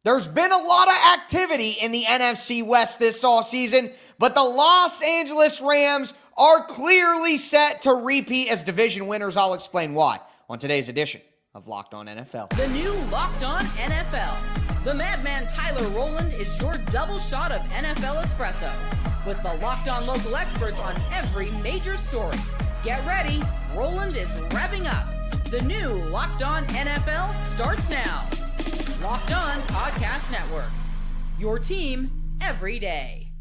There's been a lot of activity in the NFC West this offseason, but the Los Angeles Rams are clearly set to repeat as division winners. I'll explain why on today's edition of Locked On NFL. The new Locked On NFL. The madman Tyler Rowland is your double shot of NFL espresso with the Locked On local experts on every major story. Get ready, Rowland is revving up. The new Locked On NFL starts now. Locked On Podcast Network. Your team every day.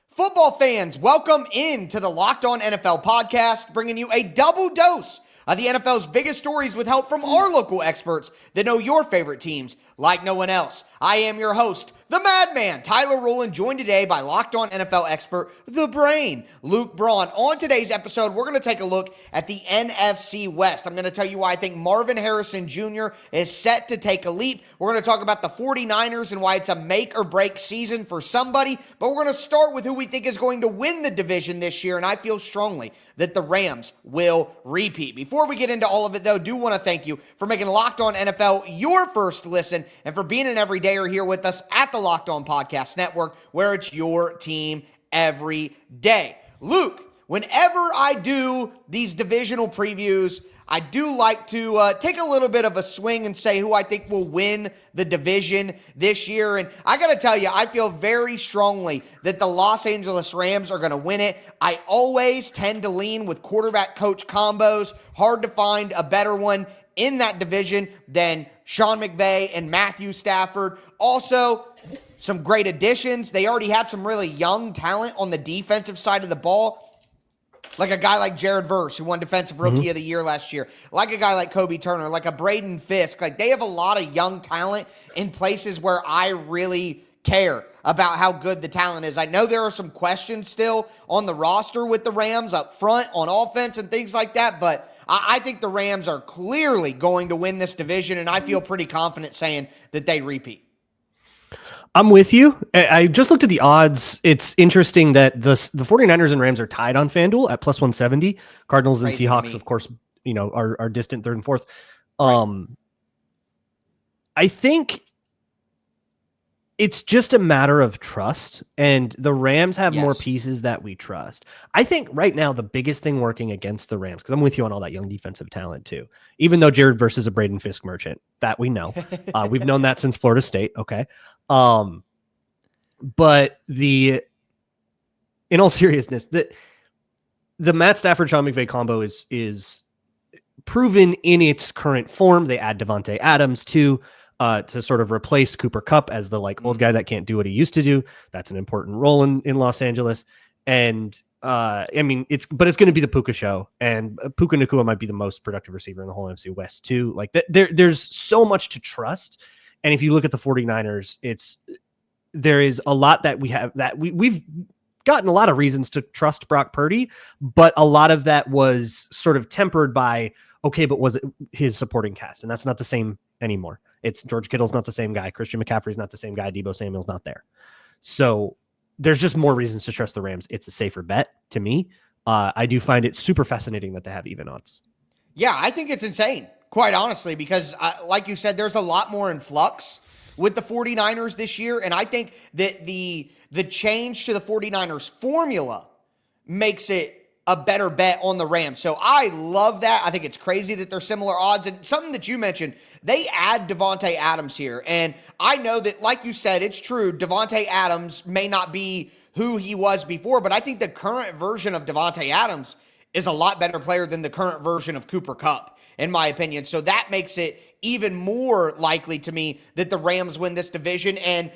Football fans, welcome into the Locked On NFL podcast, bringing you a double dose of the NFL's biggest stories with help from our local experts that know your favorite teams like no one else. I am your host, the madman, Tyler Rowland, joined today by Locked On NFL expert, the brain, Luke Braun. On today's episode, we're going to take a look at the NFC West. I'm going to tell you why I think Marvin Harrison Jr. is set to take a leap. We're going to talk about the 49ers and why it's a make or break season for somebody, but we're going to start with who we think is going to win the division this year, and I feel strongly that the Rams will repeat. Before we get into all of it, though, do want to thank you for making Locked On NFL your first listen and for being an everydayer here with us at the Locked On Podcast Network, where it's your team every day. Luke, whenever I do these divisional previews, I do like to take a little bit of a swing and say who I think will win the division this year. And I got to tell you, I feel very strongly that the Los Angeles Rams are going to win it. I always tend to lean with quarterback-coach combos. Hard to find a better one in that division than Sean McVay and Matthew Stafford. Also, some great additions. They already had some really young talent on the defensive side of the ball. Like a guy like Jared Verse, who won Defensive Rookie of the Year last year. Like a guy like Kobe Turner, like a Braden Fisk. Like, they have a lot of young talent in places where I really care about how good the talent is. I know there are some questions still on the roster with the Rams up front on offense and things like that, but I think the Rams are clearly going to win this division, and I feel pretty confident saying that they repeat. I'm with you. I just looked at the odds. It's interesting that the 49ers and Rams are tied on FanDuel at plus 170. Cardinals and Seahawks, of course, are distant third and fourth. Right. I think it's just a matter of trust, and the Rams have more pieces that we trust. I think right now the biggest thing working against the Rams, because I'm with you on all that young defensive talent too, even though Jared Verse is a Braden Fisk merchant, that we know. We've known that since Florida State, okay? But in all seriousness, the Matt Stafford Sean McVay combo is proven in its current form. They add Davante Adams to sort of replace Cooper Kupp as the old guy that can't do what he used to do. That's an important role in Los Angeles. And it's going to be the Puka show, and Puka Nacua might be the most productive receiver in the whole NFC West too. There's so much to trust. And if you look at the 49ers, there is a lot that we have that we've gotten a lot of reasons to trust Brock Purdy, but a lot of that was sort of tempered by, okay, but was it his supporting cast? And that's not the same anymore. It's George Kittle's not the same guy. Christian McCaffrey's not the same guy. Deebo Samuel's not there. So there's just more reasons to trust the Rams. It's a safer bet to me. I do find it super fascinating that they have even odds. Yeah, I think it's insane, quite honestly, because like you said, there's a lot more in flux with the 49ers this year. And I think that the change to the 49ers formula makes it a better bet on the Rams. So I love that. I think it's crazy that they're similar odds. And something that you mentioned, they add Davante Adams here. And I know that, like you said, it's true. Davante Adams may not be who he was before, but I think the current version of Davante Adams is a lot better player than the current version of Cooper Kupp, in my opinion. So that makes it even more likely to me that the Rams win this division. And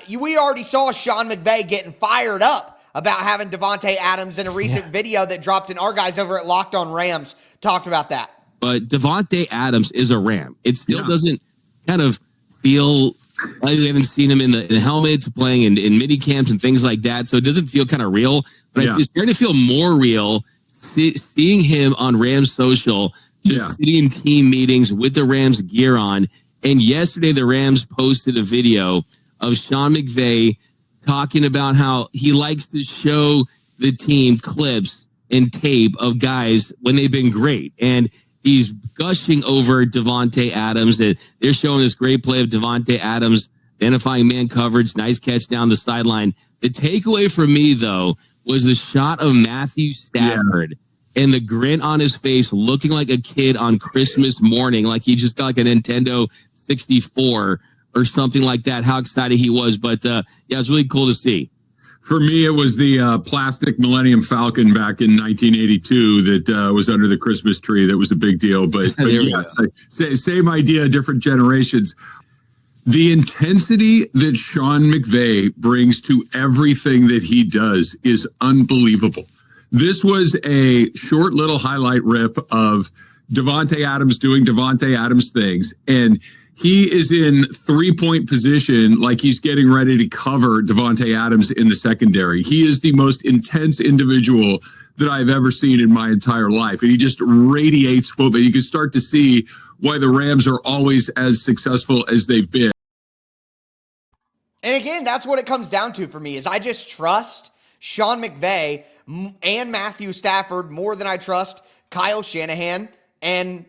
we already saw Sean McVay getting fired up about having Davante Adams in a recent video that dropped, and our guys over at Locked On Rams talked about that. But Davante Adams is a Ram. It still doesn't kind of feel like we haven't seen him in the helmets playing in mini camps and things like that. So it doesn't feel kind of real, but it's starting to feel more real seeing him on Rams social, just sitting in team meetings with the Rams gear on. And yesterday the Rams posted a video of Sean McVay talking about how he likes to show the team clips and tape of guys when they've been great. And he's gushing over Davante Adams. And they're showing this great play of Davante Adams identifying man coverage, nice catch down the sideline. The takeaway for me, though, was the shot of Matthew Stafford and the grin on his face, looking like a kid on Christmas morning, like he just got like a Nintendo 64 or something like that. How excited he was. But yeah, it was really cool to see. For me, it was the plastic Millennium Falcon back in 1982 that was under the Christmas tree. That was a big deal. But yes, same idea, different generations. The intensity that Sean McVay brings to everything that he does is unbelievable. This was a short little highlight rip of Davante Adams doing Davante Adams things, and he is in 3-point position like he's getting ready to cover Davante Adams in the secondary. He is the most intense individual that I've ever seen in my entire life. And he just radiates football. You can start to see why the Rams are always as successful as they've been. And again, that's what it comes down to for me, is I just trust Sean McVay and Matthew Stafford more than I trust Kyle Shanahan and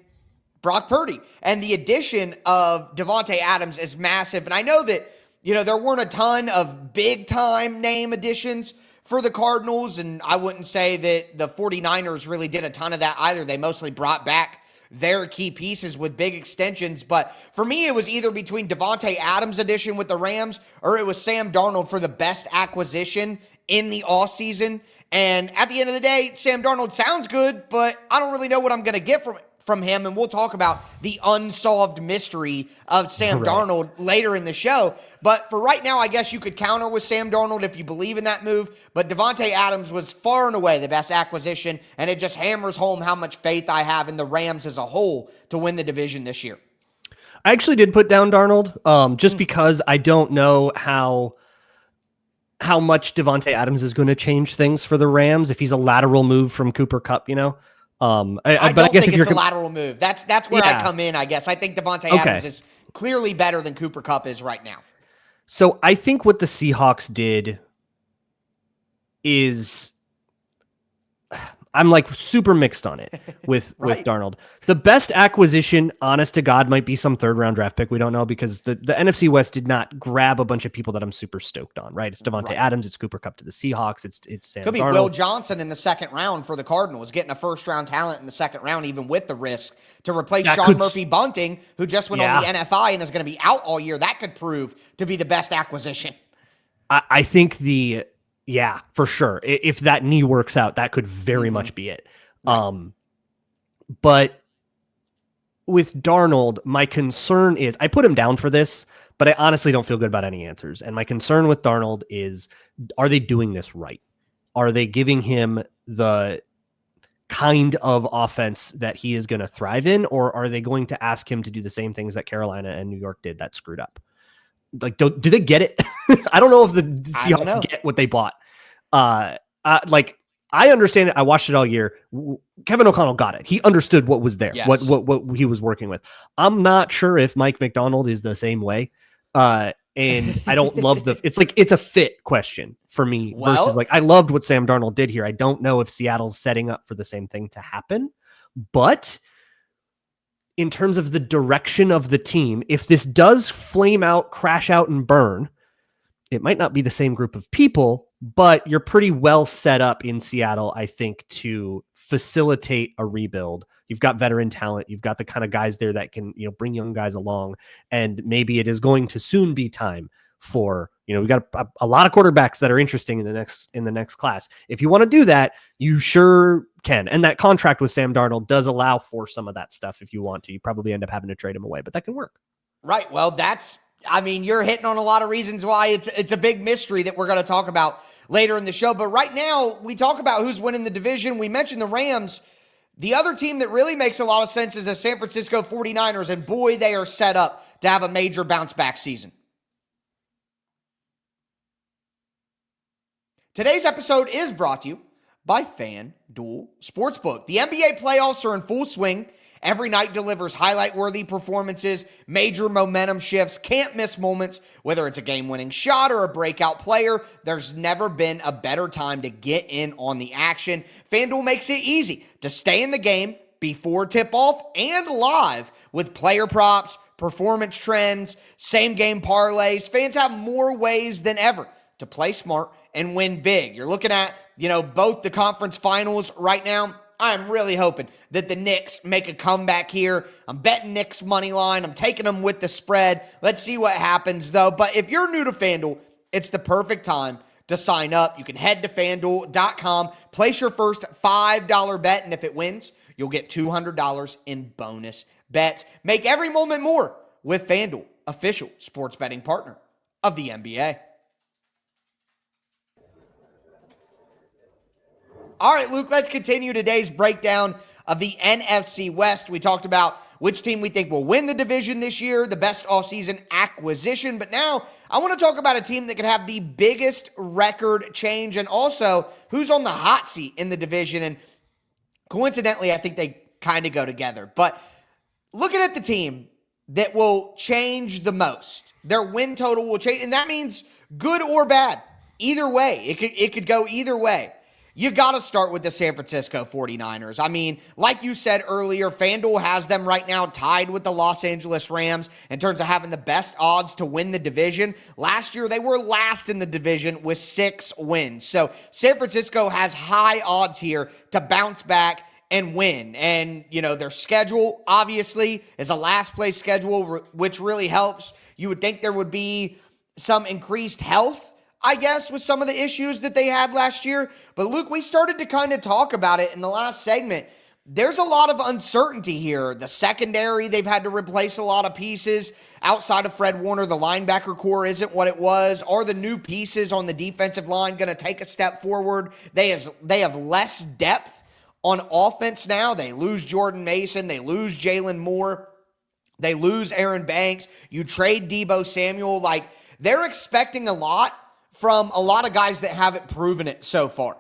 Brock Purdy. And the addition of Davante Adams is massive. And I know that, there weren't a ton of big-time name additions for the Cardinals, and I wouldn't say that the 49ers really did a ton of that either. They mostly brought back their key pieces with big extensions. But for me, it was either between Davante Adams' addition with the Rams or it was Sam Darnold for the best acquisition in the offseason. And at the end of the day, Sam Darnold sounds good, but I don't really know what I'm going to get from him, and we'll talk about the unsolved mystery of Sam Darnold later in the show. But for right now, I guess you could counter with Sam Darnold if you believe in that move, but Davante Adams was far and away the best acquisition, and it just hammers home how much faith I have in the Rams as a whole to win the division this year. I actually did put down Darnold, just because I don't know how much Davante Adams is going to change things for the Rams if he's a lateral move from Cooper Kupp, I guess think it's a lateral move. That's where I come in, I guess. I think Davante Adams is clearly better than Cooper Kupp is right now. So I think what the Seahawks did is I'm like super mixed on it with Darnold. The best acquisition, honest to God, might be some 3rd-round draft pick. We don't know because the NFC West did not grab a bunch of people that I'm super stoked on, right? It's Davante Adams, it's Cooper Kupp to the Seahawks, it's Sam Could be Darnold. Will Johnson in the 2nd round for the Cardinals, getting a 1st-round talent in the 2nd round, even with the risk to replace Sean Murphy-Bunting, who just went on the NFI and is going to be out all year. That could prove to be the best acquisition. I think yeah, for sure. If that knee works out, that could very much be it. Right. But with Darnold, my concern is, I put him down for this, but I honestly don't feel good about any answers. And my concern with Darnold is, are they doing this right? Are they giving him the kind of offense that he is going to thrive in? Or are they going to ask him to do the same things that Carolina and New York did that screwed up? Like, do they get it? I don't know if the Seahawks get what they bought. I understand it. I watched it all year. Kevin O'Connell got it. He understood what was there, what he was working with. I'm not sure if Mike McDonald is the same way. And I don't love it's a fit question for me versus I loved what Sam Darnold did here. I don't know if Seattle's setting up for the same thing to happen, but in terms of the direction of the team, if this does flame out, crash out, and burn, it might not be the same group of people, but you're pretty well set up in Seattle, I think, to facilitate a rebuild. You've got veteran talent. You've got the kind of guys there that can, bring young guys along. And maybe it is going to soon be time for, we've got a lot of quarterbacks that are interesting in the next class. If you want to do that, you sure can. And that contract with Sam Darnold does allow for some of that stuff if you want to. You probably end up having to trade him away, but that can work. Right. Well, you're hitting on a lot of reasons why it's a big mystery that we're going to talk about later in the show. But right now, we talk about who's winning the division. We mentioned the Rams. The other team that really makes a lot of sense is the San Francisco 49ers, and boy, they are set up to have a major bounce-back season. Today's episode is brought to you by FanDuel Sportsbook. The NBA playoffs are in full swing. Every night delivers highlight-worthy performances, major momentum shifts, can't-miss moments. Whether it's a game-winning shot or a breakout player, there's never been a better time to get in on the action. FanDuel makes it easy to stay in the game before tip-off and live with player props, performance trends, same game parlays. Fans have more ways than ever to play smart and win big. You're looking at, both the conference finals right now. I'm really hoping that the Knicks make a comeback here. I'm betting Knicks money line. I'm taking them with the spread. Let's see what happens, though. But if you're new to FanDuel, it's the perfect time to sign up. You can head to FanDuel.com, place your first $5 bet, and if it wins, you'll get $200 in bonus bets. Make every moment more with FanDuel, official sports betting partner of the NBA. All right, Luke, let's continue today's breakdown of the NFC West. We talked about which team we think will win the division this year, the best offseason acquisition. But now I want to talk about a team that could have the biggest record change and also who's on the hot seat in the division. And coincidentally, I think they kind of go together. But looking at the team that will change the most, their win total will change. And that means good or bad. Either way, it could go either way. You got to start with the San Francisco 49ers. I mean, like you said earlier, FanDuel has them right now tied with the Los Angeles Rams in terms of having the best odds to win the division. Last year, they were last in the division with 6 wins. So San Francisco has high odds here to bounce back and win. And, their schedule, obviously, is a last-place schedule, which really helps. You would think there would be some increased health, I guess, with some of the issues that they had last year. But Luke, we started to kind of talk about it in the last segment. There's a lot of uncertainty here. The secondary, they've had to replace a lot of pieces. Outside of Fred Warner, the linebacker core isn't what it was. Are the new pieces on the defensive line going to take a step forward? They have less depth on offense now. They lose Jordan Mason. They lose Jalen Moore. They lose Aaron Banks. You trade Deebo Samuel. They're expecting a lot from a lot of guys that haven't proven it so far.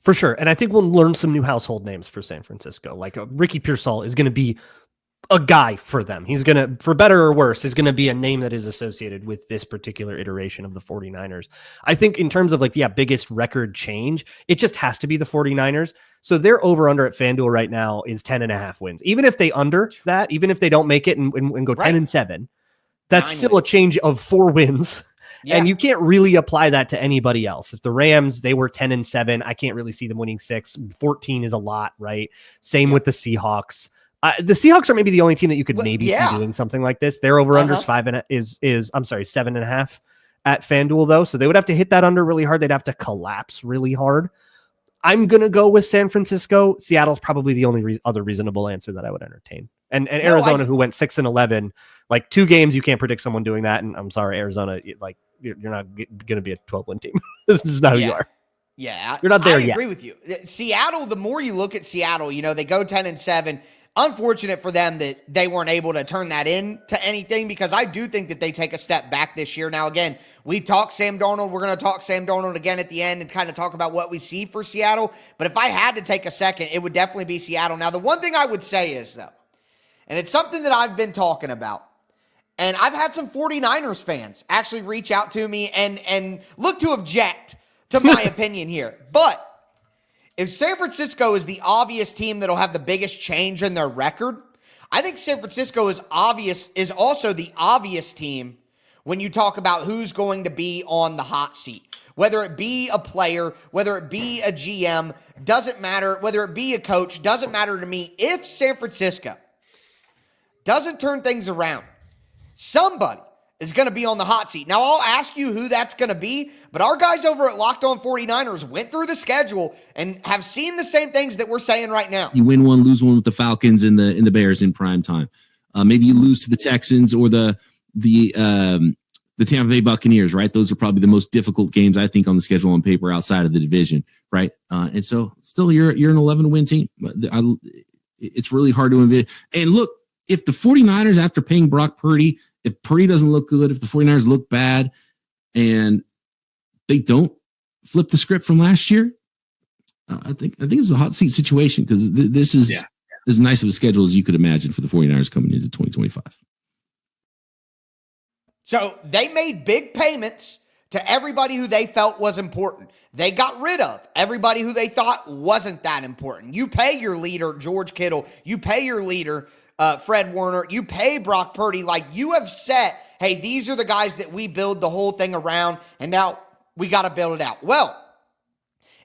For sure. And I think we'll learn some new household names for San Francisco. Ricky Pearsall is going to be a guy for them. He's going to, for better or worse, is going to be a name that is associated with this particular iteration of the 49ers. I think in terms of biggest record change, it just has to be the 49ers. So their over-under at FanDuel right now is 10.5 wins. Even if they under that, even if they don't make it and go 10-7, that's 9 still wins. A change of 4 wins. Yeah. And you can't really apply that to anybody else. If the Rams, they were 10-7, I can't really see them winning 6. 14 is a lot, right? Same with the Seahawks. The Seahawks are maybe the only team that you could see doing something like this. Their over-under is 7.5 at FanDuel, though. So they would have to hit that under really hard. They'd have to collapse really hard. I'm going to go with San Francisco. Seattle's probably the only other reasonable answer that I would entertain. And Arizona, who went 6-11, 2 games, you can't predict someone doing that. And I'm sorry, Arizona, you're not going to be a 12-win team. This is not who you are. Yeah. You're not there yet. I agree with you. Seattle, the more you look at Seattle, they go 10-7. Unfortunate for them that they weren't able to turn that into anything, because I do think that they take a step back this year. Now, again, we talked Sam Darnold. We're going to talk Sam Darnold again at the end and kind of talk about what we see for Seattle. But if I had to take a second, it would definitely be Seattle. Now, the one thing I would say is, though, and it's something that I've been talking about, and I've had some 49ers fans actually reach out to me and look to object to my opinion here. But if San Francisco is the obvious team that'll have the biggest change in their record, I think San Francisco is also the obvious team when you talk about who's going to be on the hot seat. Whether it be a player, whether it be a GM, doesn't matter. Whether it be a coach, doesn't matter to me. If San Francisco doesn't turn things around, somebody is going to be on the hot seat. Now, I'll ask you who that's going to be, but our guys over at Locked On 49ers went through the schedule and have seen the same things that we're saying right now. You win one, lose one with the Falcons and the Bears in prime time. Maybe you lose to the Texans or the Tampa Bay Buccaneers, right? Those are probably the most difficult games, I think, on the schedule on paper outside of the division, right? And so still you're an 11-win team. It's really hard to win. And look, if the 49ers, after paying Brock Purdy, if Purdy doesn't look good, if the 49ers look bad and they don't flip the script from last year, I think it's a hot seat situation, because this is as nice of a schedule as you could imagine for the 49ers coming into 2025. So they made big payments to everybody who they felt was important. They got rid of everybody who they thought wasn't that important. You pay your leader, George Kittle. You pay your leader, Fred Warner. You pay Brock Purdy. Like, you have set, hey, these are the guys that we build the whole thing around, and now we got to build it out. Well,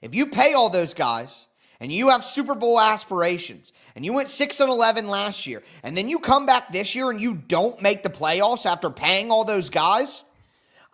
if you pay all those guys and you have Super Bowl aspirations and you went 6-11 last year, and then you come back this year and you don't make the playoffs after paying all those guys,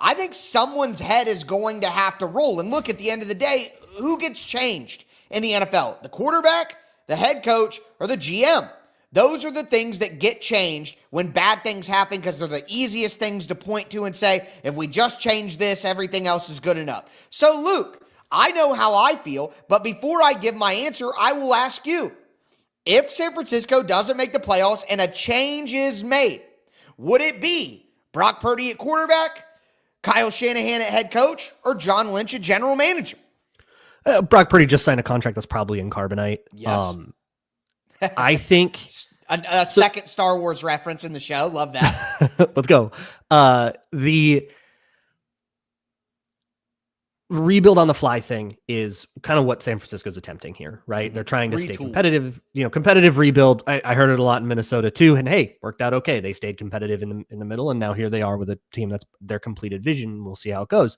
I think someone's head is going to have to roll. And look, at the end of the day, who gets changed in the NFL? The quarterback, the head coach, or the GM? Those are the things that get changed when bad things happen, because they're the easiest things to point to and say, if we just change this, everything else is good enough. So, Luke, I know how I feel, but before I give my answer, I will ask you, if San Francisco doesn't make the playoffs and a change is made, would it be Brock Purdy at quarterback, Kyle Shanahan at head coach, or John Lynch at general manager? Brock Purdy just signed a contract that's probably in carbonite. Yes. I think a second Star Wars reference in the show. Love that. Let's go. The rebuild on the fly thing is kind of what San Francisco's attempting here, right? They're trying to stay competitive, competitive rebuild. I heard it a lot in Minnesota too. And hey, worked out okay. They stayed competitive in the middle. And now here they are with a team that's their completed vision. We'll see how it goes.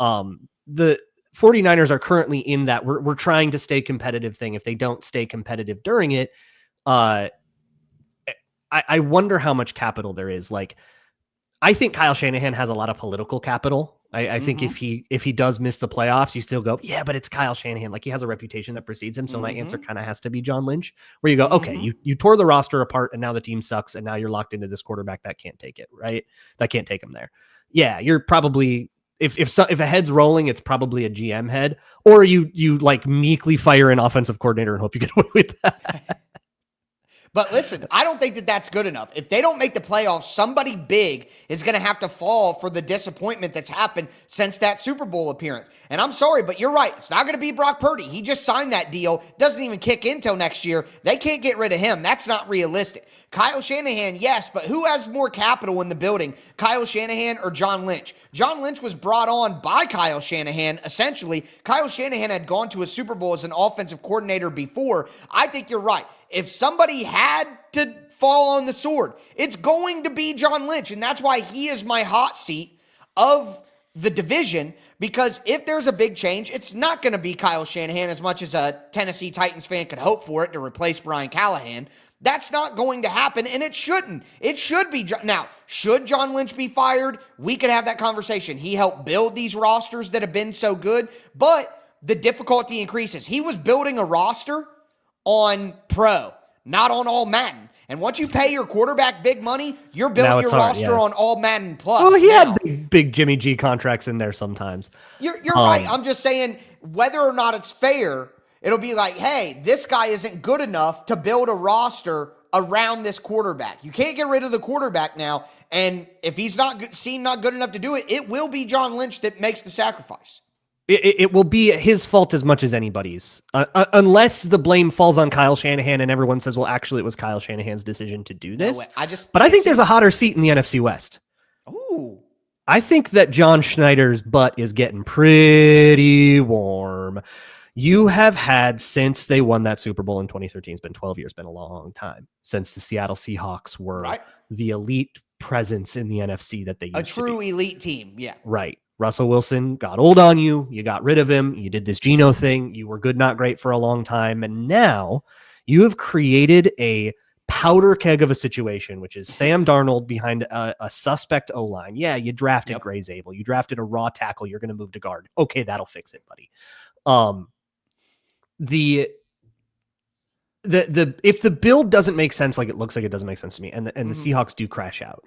The 49ers are currently in that we're trying to stay competitive thing. If they don't stay competitive during it, I wonder how much capital there is. Like, I think Kyle Shanahan has a lot of political capital. I think if he does miss the playoffs, you still go, yeah, but it's Kyle Shanahan. Like, he has a reputation that precedes him. So my answer kind of has to be John Lynch, where you go, okay, you tore the roster apart and now the team sucks. And now you're locked into this quarterback that can't take it, right? That can't take him there. Yeah. You're probably, if a head's rolling, it's probably a GM head, or you like meekly fire an offensive coordinator and hope you get away with that. But listen, I don't think that that's good enough. If they don't make the playoffs, somebody big is going to have to fall for the disappointment that's happened since that Super Bowl appearance. And I'm sorry, but you're right. It's not going to be Brock Purdy. He just signed that deal. Doesn't even kick in till next year. They can't get rid of him. That's not realistic. Kyle Shanahan, yes, but who has more capital in the building, Kyle Shanahan or John Lynch? John Lynch was brought on by Kyle Shanahan, essentially. Kyle Shanahan had gone to a Super Bowl as an offensive coordinator before. I think you're right. If somebody had to fall on the sword, it's going to be John Lynch. And that's why he is my hot seat of the division, because if there's a big change, it's not going to be Kyle Shanahan, as much as a Tennessee Titans fan could hope for it to replace Brian Callahan. That's not going to happen, and it shouldn't. It should be. Now, should John Lynch be fired? We could have that conversation. He helped build these rosters that have been so good, but the difficulty increases. He was building a roster on Pro, not on All Madden. And once you pay your quarterback big money, you're building your roster on All Madden Plus. Well, he had big Jimmy G contracts in there sometimes. You're right. I'm just saying, whether or not it's fair, it'll be like, hey, this guy isn't good enough to build a roster around this quarterback. You can't get rid of the quarterback now. And if he's not good enough to do it, it will be John Lynch that makes the sacrifice. It will be his fault as much as anybody's, unless the blame falls on Kyle Shanahan and everyone says, well, actually, it was Kyle Shanahan's decision to do this. But I think there's a hotter seat in the NFC West. Ooh. I think that John Schneider's butt is getting pretty warm. You have had, since they won that Super Bowl in 2013, it's been 12 years, been a long time since the Seattle Seahawks were the elite presence in the NFC that they used to be. A true elite team, yeah. Right. Russell Wilson got old on you. You got rid of him. You did this Geno thing. You were good, not great for a long time. And now you have created a powder keg of a situation, which is Sam Darnold behind a suspect O-line. Yeah, you drafted Gray Zabel. You drafted a raw tackle. You're going to move to guard. Okay, that'll fix it, buddy. If the build doesn't make sense, like it looks like it doesn't make sense to me, and the Seahawks do crash out,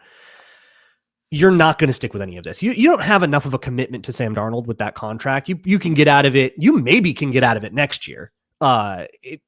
you're not going to stick with any of this. You don't have enough of a commitment to Sam Darnold with that contract. You can get out of it. You maybe can get out of it next year,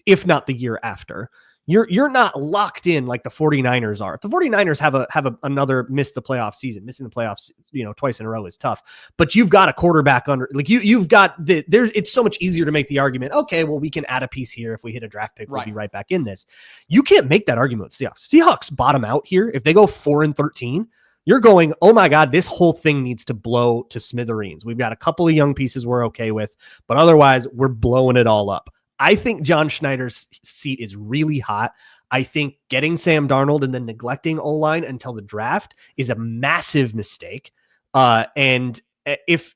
if not the year after. You're not locked in like the 49ers are. If the 49ers have another missing the playoffs, twice in a row is tough. But you've got a quarterback under, like you've got it's so much easier to make the argument. Okay, well, we can add a piece here. If we hit a draft pick, we'll be right back in this. You can't make that argument with Seahawks. Seahawks bottom out here. If they go 4-13, you're going, oh my God, this whole thing needs to blow to smithereens. We've got a couple of young pieces we're okay with, but otherwise we're blowing it all up. I think John Schneider's seat is really hot. I think getting Sam Darnold and then neglecting O-line until the draft is a massive mistake. And if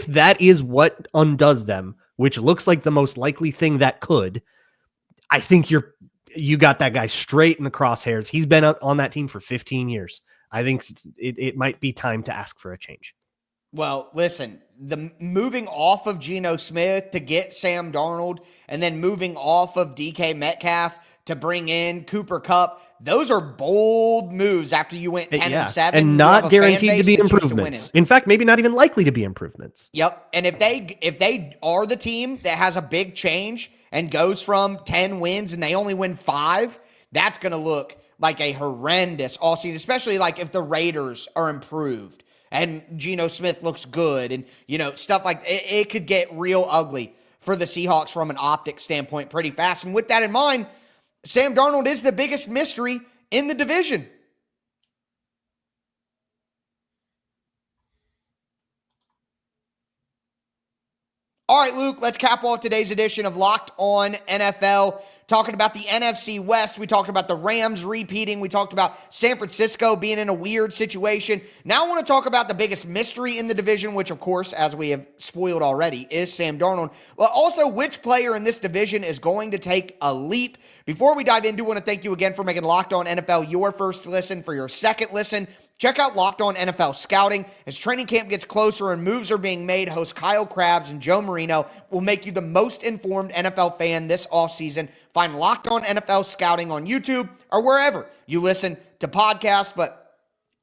that is what undoes them, which looks like the most likely thing that could, I think you got that guy straight in the crosshairs. He's been on that team for 15 years. I think it might be time to ask for a change. Well, listen, the moving off of Geno Smith to get Sam Darnold and then moving off of DK Metcalf to bring in Cooper Kupp, those are bold moves after you went 10-7. And not guaranteed to be improvements. In fact, maybe not even likely to be improvements. Yep. And if they are the team that has a big change and goes from 10 wins and they only win 5, that's going to look like a horrendous offseason, especially like if the Raiders are improved and Geno Smith looks good and, stuff like it could get real ugly for the Seahawks from an optic standpoint pretty fast. And with that in mind, Sam Darnold is the biggest mystery in the division. All right, Luke, let's cap off today's edition of Locked On NFL. Talking about the NFC West, we talked about the Rams repeating. We talked about San Francisco being in a weird situation. Now I want to talk about the biggest mystery in the division, which, of course, as we have spoiled already, is Sam Darnold. But also, which player in this division is going to take a leap? Before we dive in, I do want to thank you again for making Locked On NFL your first listen. For your second listen, check out Locked On NFL Scouting. As training camp gets closer and moves are being made, hosts Kyle Krabs and Joe Marino will make you the most informed NFL fan this offseason. Find Locked On NFL Scouting on YouTube or wherever you listen to podcasts. But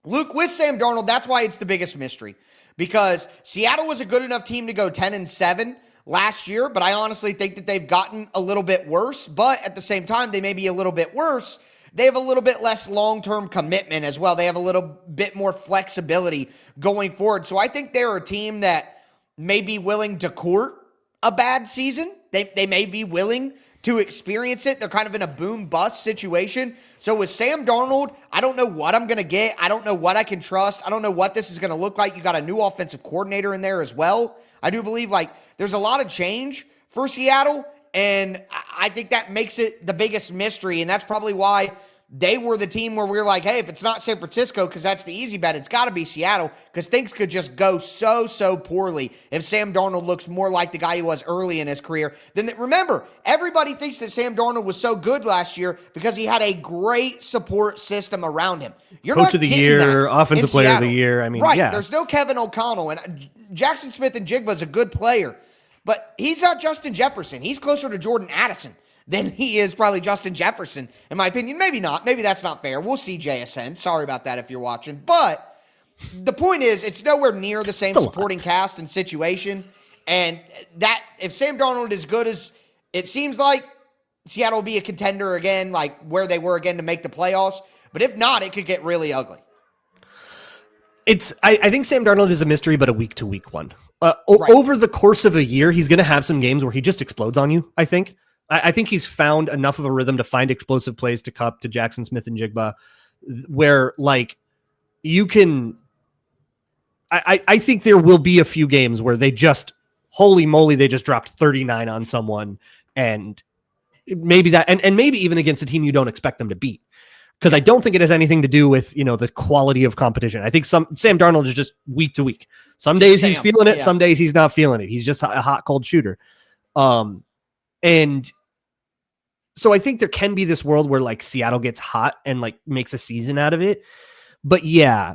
Luke, with Sam Darnold, that's why it's the biggest mystery. Because Seattle was a good enough team to go 10-7 last year, but I honestly think that they've gotten a little bit worse. But at the same time, they may be a little bit worse. They have a little bit less long-term commitment as well. They have a little bit more flexibility going forward. So I think they're a team that may be willing to court a bad season. They may be willing to experience it. They're kind of in a boom-bust situation. So with Sam Darnold, I don't know what I'm going to get. I don't know what I can trust. I don't know what this is going to look like. You got a new offensive coordinator in there as well. I do believe there's a lot of change for Seattle, and I think that makes it the biggest mystery, and that's probably why they were the team where we were like, hey, if it's not San Francisco, because that's the easy bet, it's got to be Seattle, because things could just go so poorly if Sam Darnold looks more like the guy he was early in his career. Remember, everybody thinks that Sam Darnold was so good last year because he had a great support system around him. You're Coach of the year, offensive player of the year. I mean, right, yeah. There's no Kevin O'Connell, and Jackson Smith and Jigba is a good player, but he's not Justin Jefferson. He's closer to Jordan Addison than he is probably Justin Jefferson, in my opinion. Maybe not. Maybe that's not fair. We'll see, JSN. Sorry about that if you're watching. But the point is, it's nowhere near the same supporting cast and situation. And that if Sam Darnold is good as it seems like, Seattle will be a contender again, like where they were again to make the playoffs. But if not, it could get really ugly. I think Sam Darnold is a mystery, but a week-to-week one. Over the course of a year, he's going to have some games where he just explodes on you, I think. I think he's found enough of a rhythm to find explosive plays to Kupp, to Jackson Smith and Jigba, where you can. I think there will be a few games where they just, holy moly, they just dropped 39 on someone, and maybe that, and maybe even against a team you don't expect them to beat. Because I don't think it has anything to do with the quality of competition. I think Sam Darnold is just week to week. Some days he's feeling it, some days he's not feeling it. He's just a hot, cold shooter. And so I think there can be this world where Seattle gets hot and makes a season out of it. But yeah,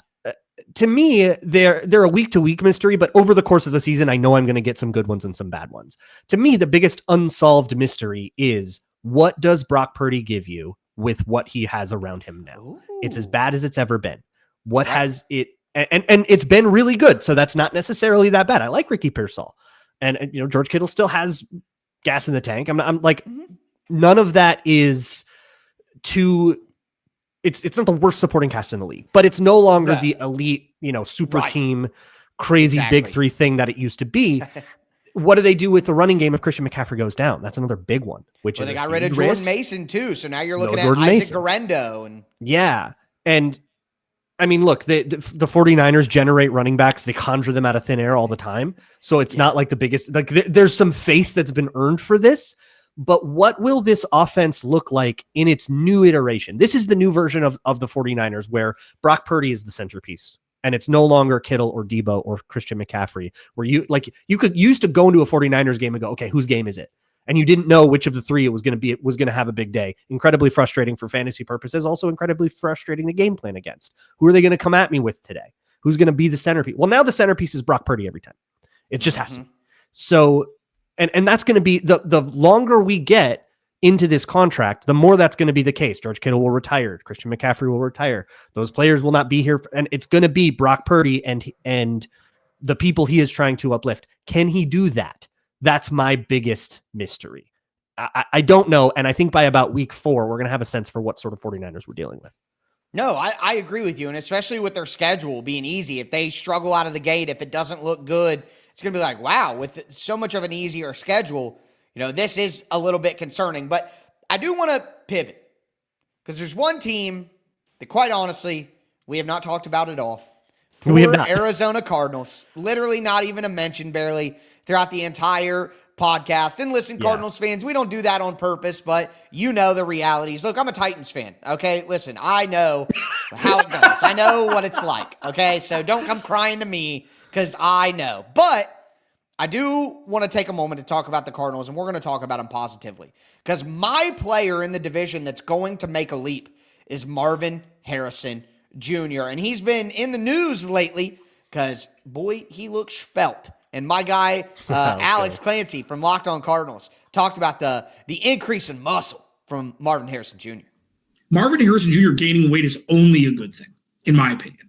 to me, they're a week to week mystery, but over the course of the season, I know I'm going to get some good ones and some bad ones. To me, the biggest unsolved mystery is, what does Brock Purdy give you with what he has around him now? Ooh. It's as bad as it's ever been. What has it, and it's been really good. So that's not necessarily that bad. I like Ricky Pearsall, and George Kittle still has gas in the tank. I'm like, none of that is it's not the worst supporting cast in the league, but it's no longer the elite, super team, crazy big three thing that it used to be. What do they do with the running game if Christian McCaffrey goes down? That's anher big one. Which is they got rid of Jordan Mason too, so now you're looking at Jordan Isaac Garendo and and I mean, look, the 49ers generate running backs. They conjure them out of thin air all the time. So it's not like the biggest, there's some faith that's been earned for this, But what will this offense look like in its new iteration? This is the new version of the 49ers where Brock Purdy is the centerpiece. And it's no longer Kittle or Debo or Christian McCaffrey, where you could used to go into a 49ers game and go, okay, whose game is it? And you didn't know which of the three it was going to be. It was going to have a big day. Incredibly frustrating for fantasy purposes. Also incredibly frustrating to game plan against. Who are they going to come at me with today? Who's going to be the centerpiece? Well, now the centerpiece is Brock Purdy every time. It just has to be. So, and that's going to be the longer we get into this contract, the more that's going to be the case. George Kittle will retire. Christian McCaffrey will retire. Those players will not be here. And it's going to be Brock Purdy and the people he is trying to uplift. Can he do that? That's my biggest mystery. I don't know. And I think by about week 4, we're going to have a sense for what sort of 49ers we're dealing with. No, I agree with you. And especially with their schedule being easy, if they struggle out of the gate, if it doesn't look good, it's going to be like, wow, with so much of an easier schedule, this is a little bit concerning. But I do want to pivot because there's one team that, quite honestly, we have not talked about at all. We have not. Arizona Cardinals. Literally not even a mention barely throughout the entire podcast. And listen, Cardinals fans, we don't do that on purpose, but you know the realities. Look, I'm a Titans fan, okay? Listen, I know how it goes. I know what it's like, okay? So don't come crying to me because I know. But I do want to take a moment to talk about the Cardinals, and we're going to talk about them positively. Because my player in the division that's going to make a leap is Marvin Harrison Jr., and he's been in the news lately because, boy, he looks svelte. And my guy, Alex Clancy from Locked On Cardinals, talked about the increase in muscle from Marvin Harrison Jr. Marvin Harrison Jr. gaining weight is only a good thing, in my opinion.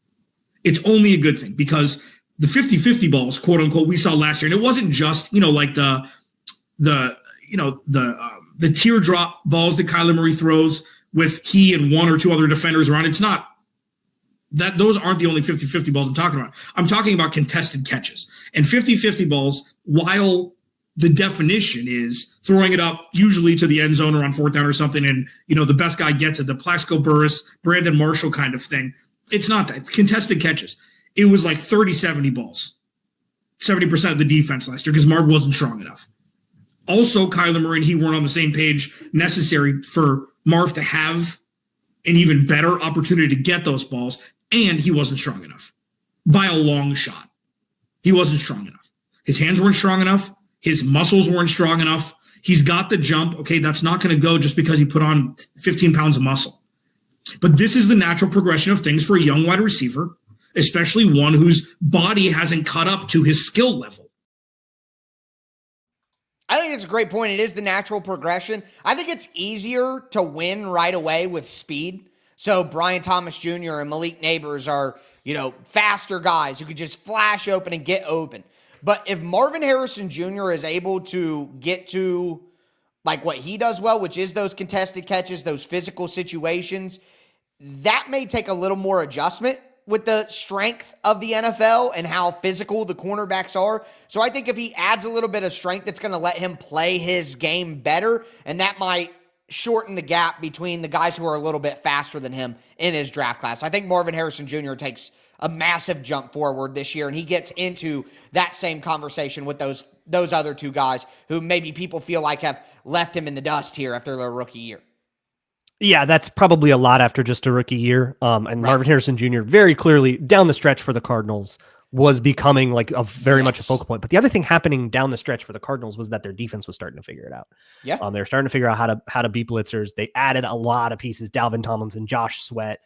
It's only a good thing because the 50-50 balls, quote unquote, we saw last year, and it wasn't just, like the teardrop balls that Kyler Murray throws with he and one or two other defenders around. It's not that those aren't the only 50-50 balls I'm talking about. I'm talking about contested catches. And 50-50 balls, while the definition is throwing it up usually to the end zone or on 4th down or something, and the best guy gets it, the Plaxico Burress, Brandon Marshall kind of thing. It's not that. It's contested catches. It was like 30-70 balls. 70% of the defense last year because Marv wasn't strong enough. Also, Kyler Murray and he weren't on the same page necessary for Marv to have an even better opportunity to get those balls, and he wasn't strong enough. By a long shot. He wasn't strong enough. His hands weren't strong enough. His muscles weren't strong enough. He's got the jump. Okay, that's not going to go just because he put on 15 pounds of muscle. But this is the natural progression of things for a young wide receiver, especially one whose body hasn't caught up to his skill level. I think it's a great point. It is the natural progression. I think it's easier to win right away with speed. So Brian Thomas Jr. and Malik Neighbors are, faster guys who could just flash open and get open. But if Marvin Harrison Jr. is able to get to like what he does well, which is those contested catches, those physical situations, that may take a little more adjustment with the strength of the NFL and how physical the cornerbacks are. So I think if he adds a little bit of strength, it's going to let him play his game better, and that might shorten the gap between the guys who are a little bit faster than him in his draft class. I think Marvin Harrison Jr. takes a massive jump forward this year, and he gets into that same conversation with those other two guys who maybe people feel like have left him in the dust here after their rookie year. Yeah, that's probably a lot after just a rookie year. And Marvin Harrison Jr. very clearly down the stretch for the Cardinals was becoming like a very much a focal point. But the other thing happening down the stretch for the Cardinals was that their defense was starting to figure it out. Yeah. They're starting to figure out how to beat blitzers. They added a lot of pieces, Dalvin Tomlinson, Josh Sweat.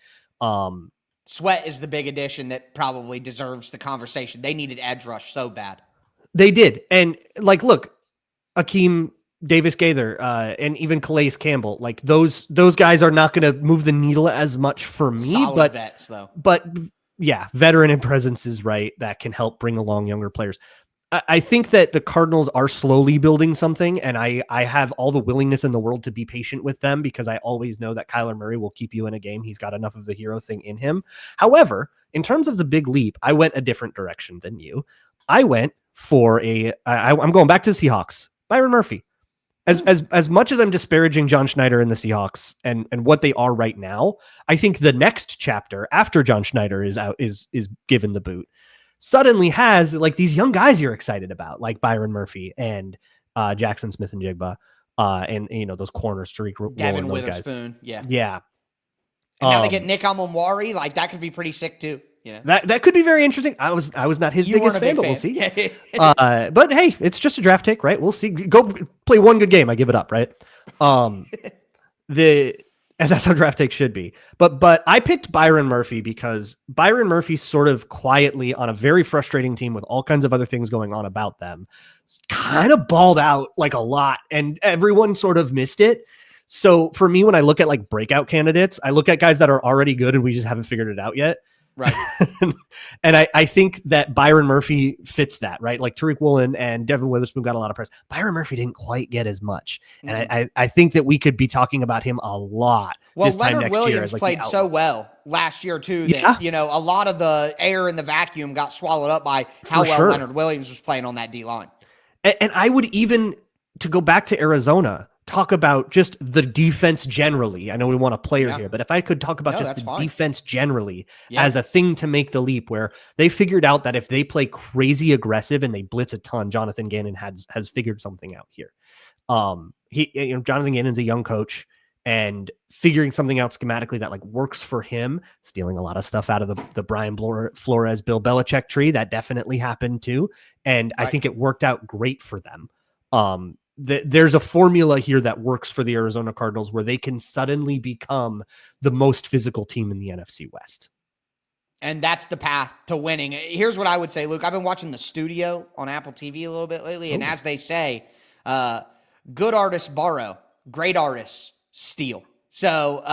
Sweat is the big addition that probably deserves the conversation. They needed edge rush so bad. They did. And look, Akeem Davis Gaither, and even Calais Campbell, like those guys are not going to move the needle as much for me. Solid vets, though. But yeah, veteran in presence is right. That can help bring along younger players. I think that the Cardinals are slowly building something, and I have all the willingness in the world to be patient with them because I always know that Kyler Murray will keep you in a game. He's got enough of the hero thing in him. However, in terms of the big leap, I went a different direction than you. I went for I'm going back to the Seahawks. Byron Murphy. As much as I'm disparaging John Schneider and the Seahawks and what they are right now, I think the next chapter after John Schneider is out is given the boot suddenly has like these young guys you're excited about, like Byron Murphy and Jackson Smith and Jigba. And those corners, Tariq Woolen, Devin those Witherspoon. guys. Yeah. Yeah. And now they get Nick Amamwari. Like, that could be pretty sick too. That could be very interesting. I was not his biggest fan, but we'll see. But hey, it's just a draft take, right? We'll see. Go play one good game. I give it up, right? And that's how draft take should be. But I picked Byron Murphy because Byron Murphy sort of quietly on a very frustrating team with all kinds of other things going on about them, kind of balled out like a lot, and everyone sort of missed it. So for me, when I look at like breakout candidates, I look at guys that are already good and we just haven't figured it out yet. Right. And I think that Byron Murphy fits that, right? Like Tariq Woolen and Devin Witherspoon got a lot of press. Byron Murphy didn't quite get as much. And I think that we could be talking about him a lot. Well, this time Leonard next Williams year as, like, played so well last year too that, a lot of the air in the vacuum got swallowed up by how well Leonard Williams was playing on that D line. And I would even, to go back to Arizona, talk about just the defense generally. I know we want a player here, but if I could talk about just the defense generally as a thing to make the leap, where they figured out that if they play crazy aggressive and they blitz a ton, Jonathan Gannon has figured something out here. Jonathan Gannon's a young coach and figuring something out schematically that like works for him, stealing a lot of stuff out of the Brian Flores, Bill Belichick tree. That definitely happened too. And I think it worked out great for them. There's a formula here that works for the Arizona Cardinals where they can suddenly become the most physical team in the NFC West. And that's the path to winning. Here's what I would say, Luke. I've been watching The Studio on Apple TV a little bit lately. And as they say, good artists borrow, great artists steal. So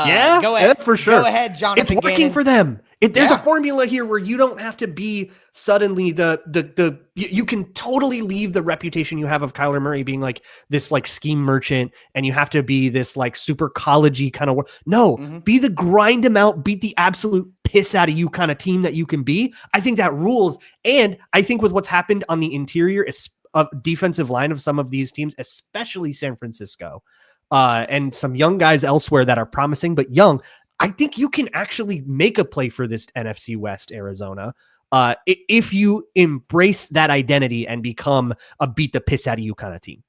go ahead. For sure. Go ahead, Jonathan It's working Gannon. for them. There's a formula here where you don't have to be suddenly you can totally leave the reputation you have of Kyler Murray being like this like scheme merchant, and you have to be this like super college-y kind of work. No, be the grind them out, beat the absolute piss out of you kind of team that you can be. I think that rules. And I think with what's happened on the interior defensive line of some of these teams, especially San Francisco, and some young guys elsewhere that are promising but young, I think you can actually make a play for this NFC West, Arizona, if you embrace that identity and become a beat the piss out of you kind of team.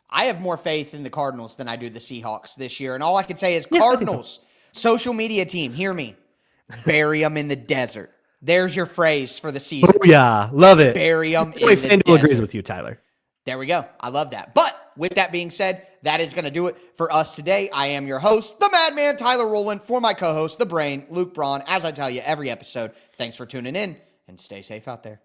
I have more faith in the Cardinals than I do the Seahawks this year. And all I can say is Cardinals, social media team, hear me, bury them in the desert. There's your phrase for the season. Oh, yeah. Love it. Bury them in the FanDuel desert. agrees with you, Tyler. There we go. I love that. But with that being said, that is going to do it for us today. I am your host, the Madman Tyler Rowland, for my co-host, the Brain, Luke Braun. As I tell you every episode, thanks for tuning in and stay safe out there.